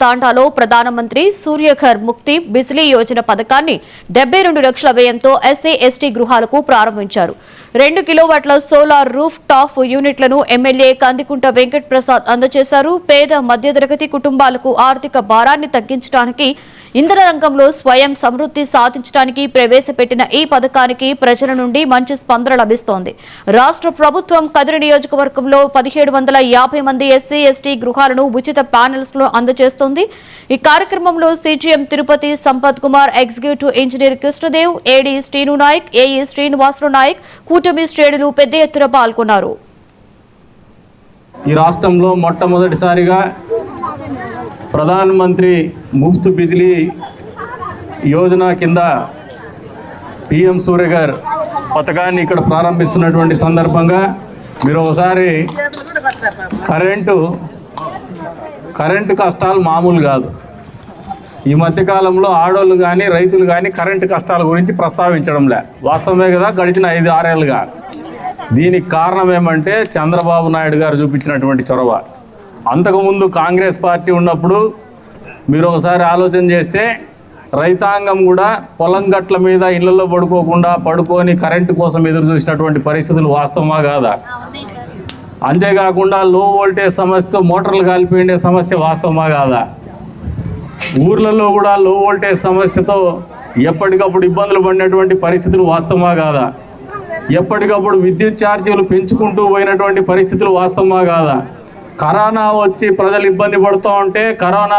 తాండాలో ప్రధానమంత్రి సూర్యఘర్ ముక్తి బిజ్లీ యోజన పథకాన్ని 72 లక్షల వ్యయంతో ఎస్సీ ఎస్టీ గృహాలకు ప్రారంభించారు. 2 కిలోవాట్ల సోలార్ రూఫ్ టాప్ యూనిట్లను ఎమ్మెల్యే కందికుంట వెంకట్ ప్రసాద్ అందజేశారు. పేద మధ్యతరగతి కుటుంబాలకు ఆర్థిక భారాన్ని తగ్గించడానికి, ఇంధన రంగంలో స్వయం సమృద్ధి సాధించడానికి ప్రవేశపెట్టిన ఈ పథకానికి ప్రజల నుండి మంచి స్పందన లభిస్తోంది. రాష్ట్ర ప్రభుత్వం కదిరి నియోజకవర్గంలో 1750 మంది ఎస్సీ ఎస్టీ గృహాలను ఉచిత ప్యానెల్స్ లో అందజేస్తోంది. ఈ కార్యక్రమంలో CGM Tirupati Sampath Kumar, executive engineer Krishnadev, AD Srinu Naik, AE Srinivasarao Naik, కూటమి శ్రేణులు పెద్ద ఎత్తున పాల్గొన్నారు. ఈ రాష్ట్రంలో మొట్టమొదటిసారిగా ప్రధానమంత్రి ముఫ్త్ బిజ్లీ యోజన కింద పిఎం సూర్యఘర్ పథకాన్ని ఇక్కడ ప్రారంభిస్తున్నటువంటి సందర్భంగా మీరు ఒకసారి కరెంటు కష్టాలు మామూలు కాదు. ఈ మధ్యకాలంలో ఆడోళ్ళు కానీ రైతులు కానీ కరెంటు కష్టాల గురించి ప్రస్తావించడంలే. వాస్తవమే కదా, గడిచిన 5-6 ఏళ్ళుగా. దీనికి కారణం ఏమంటే చంద్రబాబు నాయుడు గారు చూపించినటువంటి చొరవ. అంతకుముందు కాంగ్రెస్ పార్టీ ఉన్నప్పుడు మీరు ఒకసారి ఆలోచన చేస్తే రైతాంగం కూడా పొలం గట్ల మీద ఇళ్లలో పడుకొని కరెంటు కోసం ఎదురు చూసినటువంటి పరిస్థితులు వాస్తవమా కాదా? అంతేకాకుండా లో వోల్టేజ్ సమస్యతో మోటార్లు కాలిపోయే సమస్య వాస్తవమా కాదా? ఊర్లలో కూడా లో వోల్టేజ్ సమస్యతో ఎప్పటికప్పుడు ఇబ్బందులు పడినటువంటి పరిస్థితులు వాస్తవమా కాదా? ఎప్పటికప్పుడు విద్యుత్ ఛార్జీలు పెంచుకుంటూ పోయినటువంటి పరిస్థితులు వాస్తవమా కాదా? కరోనా వచ్చి ప్రజలు ఇబ్బంది పడుతూ ఉంటే కరోనా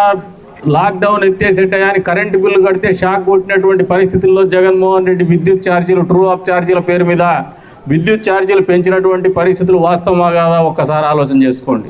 లాక్డౌన్ ఎత్తేసే టయానికి కరెంటు బిల్లు కడితే షాక్ కొట్టినటువంటి పరిస్థితుల్లో జగన్మోహన్ రెడ్డి విద్యుత్ ఛార్జీలు, ట్రూ అప్ ఛార్జీల పేరు మీద విద్యుత్ ఛార్జీలు పెంచినటువంటి పరిస్థితులు వాస్తవమా కాదా? ఒక్కసారి ఆలోచన చేసుకోండి.